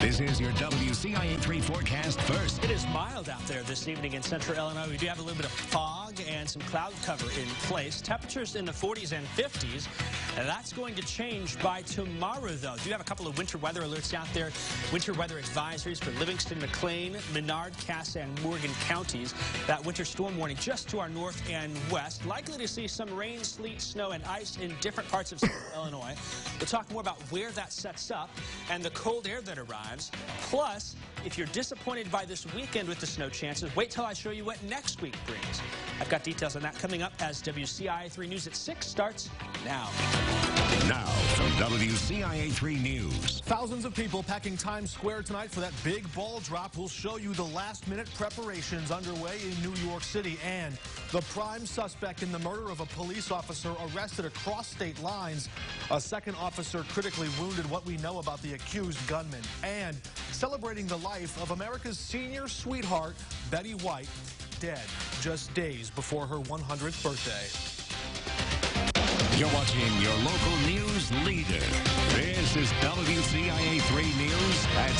This is your WCIA3 forecast first. It is mild out there this evening in central Illinois. We do have a little bit of fog and some cloud cover in place. Temperatures in the 40s and 50s. And that's going to change by tomorrow, though. Do have a couple of winter weather alerts out there. Winter weather advisories for Livingston, McLean, Menard, Cass, and Morgan counties. That winter storm warning just to our north and west. Likely to see some rain, sleet, snow, and ice in different parts of central Illinois. We'll talk more about where that sets up and the cold air that arrives. Plus, if you're disappointed by this weekend with the snow chances, wait till I show you what next week brings. I've got details on that coming up as WCIA3 News at 6 starts now. Now, from WCIA3 News. Thousands of people packing Times Square tonight for that big ball drop. We'll show you the last-minute preparations underway in New York City and the prime suspect in the murder of a police officer arrested across state lines. A second officer critically wounded. What we know about the accused gunman. And celebrating the life of America's senior sweetheart, Betty White, dead just days before her 100th birthday. You're watching your local news leader. This is WCIA3 News at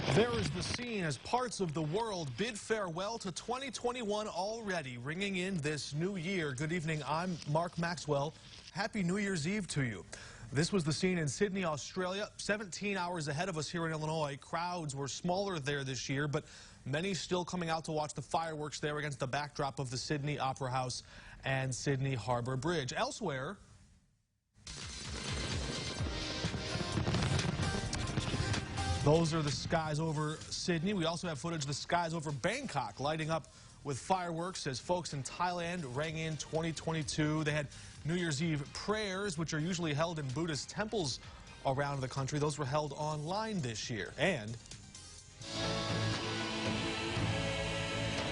6. There is the scene as parts of the world bid farewell to 2021 already, ringing in this new year. Good evening, I'm Mark Maxwell. Happy New Year's Eve to you. This was the scene in Sydney, Australia, 17 hours ahead of us here in Illinois. Crowds were smaller there this year, but many still coming out to watch the fireworks there against the backdrop of the Sydney Opera House and Sydney Harbour Bridge. Elsewhere, those are the skies over Sydney. We also have footage of the skies over Bangkok lighting up with fireworks as folks in Thailand rang in 2022. They had New Year's Eve prayers, which are usually held in Buddhist temples around the country. Those were held online this year. And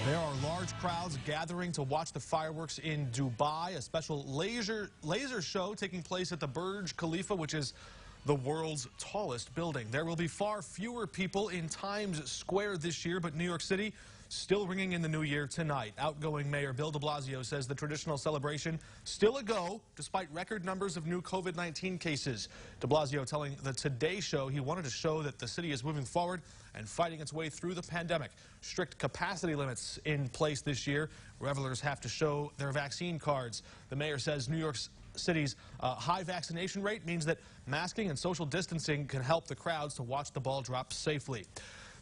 there are large crowds gathering to watch the fireworks in Dubai, a special laser show taking place at the Burj Khalifa, which is the world's tallest building. There will be far fewer people in Times Square this year, but New York City still ringing in the new year tonight. Outgoing Mayor Bill de Blasio says the traditional celebration still a go, despite record numbers of new COVID-19 cases. De Blasio telling the Today Show he wanted to show that the city is moving forward and fighting its way through the pandemic. Strict capacity limits in place this year. Revelers have to show their vaccine cards. The mayor says New York City's high vaccination rate means that masking and social distancing can help the crowds to watch the ball drop safely.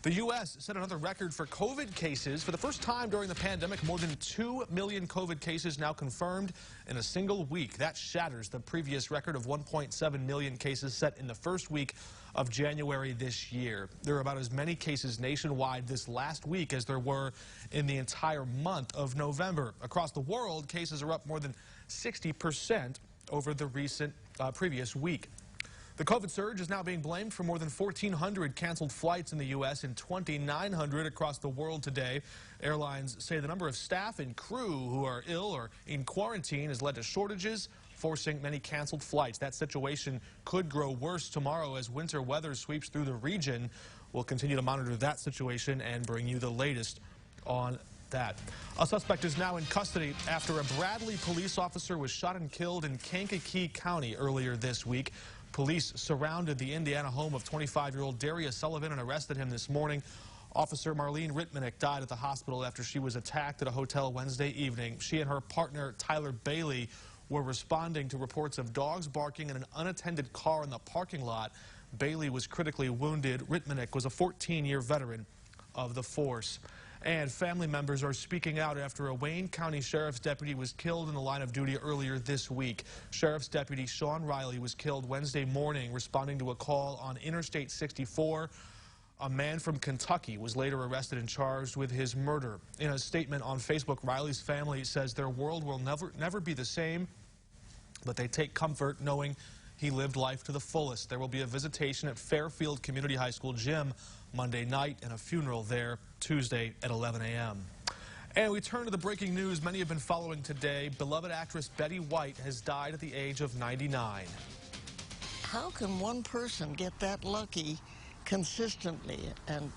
The U.S. set another record for COVID cases. For the first time during the pandemic, more than 2 million COVID cases now confirmed in a single week. That shatters the previous record of 1.7 million cases set in the first week of January this year. There are about as many cases nationwide this last week as there were in the entire month of November. Across the world, cases are up more than 60% over the previous week. The COVID surge is now being blamed for more than 1,400 canceled flights in the U.S. and 2,900 across the world today. Airlines say the number of staff and crew who are ill or in quarantine has led to shortages, forcing many canceled flights. That situation could grow worse tomorrow as winter weather sweeps through the region. We'll continue to monitor that situation and bring you the latest on that. A suspect is now in custody after a Bradley police officer was shot and killed in Kankakee County earlier this week. Police surrounded the Indiana home of 25-year-old Darius Sullivan and arrested him this morning. Officer Marlene Ritmanick died at the hospital after she was attacked at a hotel Wednesday evening. She and her partner, Tyler Bailey, were responding to reports of dogs barking in an unattended car in the parking lot. Bailey was critically wounded. Ritmanick was a 14-year veteran of the force. And family members are speaking out after a Wayne County Sheriff's deputy was killed in the line of duty earlier this week. Sheriff's Deputy Sean Riley was killed Wednesday morning responding to a call on Interstate 64. A man from Kentucky was later arrested and charged with his murder. In a statement on Facebook, Riley's family says their world will never be the same, but they take comfort knowing he lived life to the fullest. There will be a visitation at Fairfield Community High School gym Monday night and a funeral there Tuesday at 11 a.m. And we turn to the breaking news many have been following today. Beloved actress Betty White has died at the age of 99. How can one person get that lucky consistently? And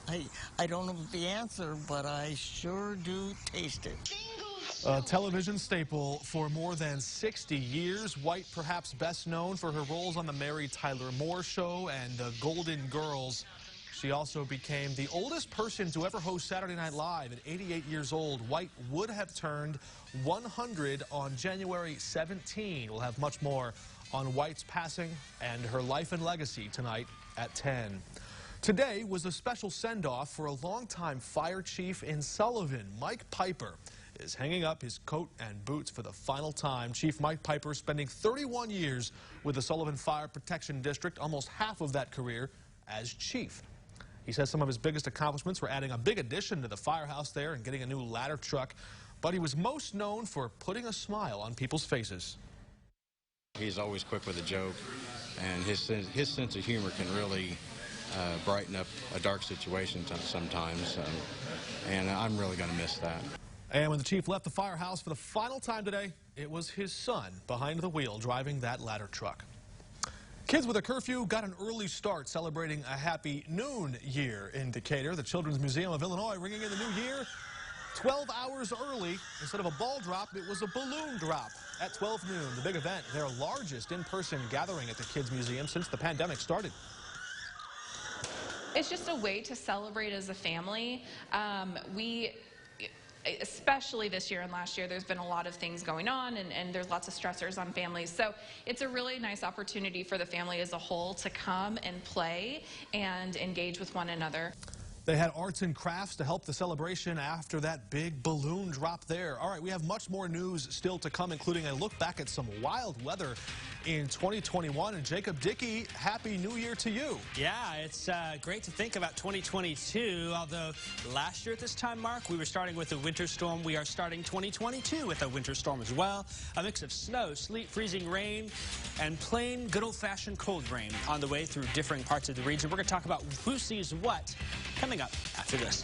I don't know the answer, but I sure do taste it. Jingle A television staple for more than 60 years, White perhaps best known for her roles on The Mary Tyler Moore Show and The Golden Girls. She also became the oldest person to ever host Saturday Night Live. At 88 years old, White would have turned 100 on January 17. We'll have much more on White's passing and her life and legacy tonight at 10. Today was a special send-off for a longtime fire chief in Sullivan. Mike Piper is hanging up his coat and boots for the final time. Chief Mike Piper spending 31 years with the Sullivan Fire Protection District, almost half of that career as chief. He says some of his biggest accomplishments were adding a big addition to the firehouse there and getting a new ladder truck, but he was most known for putting a smile on people's faces. He's always quick with a joke, and his sense of humor can really brighten up a dark situation sometimes, and I'm really going to miss that. And when the chief left the firehouse for the final time today, it was his son behind the wheel driving that ladder truck. Kids with a curfew got an early start celebrating a happy noon year in Decatur. The Children's Museum of Illinois ringing in the new year 12 hours early. Instead of a ball drop, it was a balloon drop at 12 noon. The big event, their largest in-person gathering at the Kids Museum since the pandemic started. It's just a way to celebrate as a family. Especially this year and last year, there's been a lot of things going on, and there's lots of stressors on families. So it's a really nice opportunity for the family as a whole to come and play and engage with one another. They had arts and crafts to help the celebration after that big balloon drop there. All right, we have much more news still to come, including a look back at some wild weather in 2021. And Jacob Dickey, Happy New Year to you. Yeah, it's great to think about 2022, although last year at this time, Mark, we were starting with a winter storm. We are starting 2022 with a winter storm as well. A mix of snow, sleet, freezing rain, and plain good old-fashioned cold rain on the way through different parts of the region. We're going to talk about who sees what coming up after this.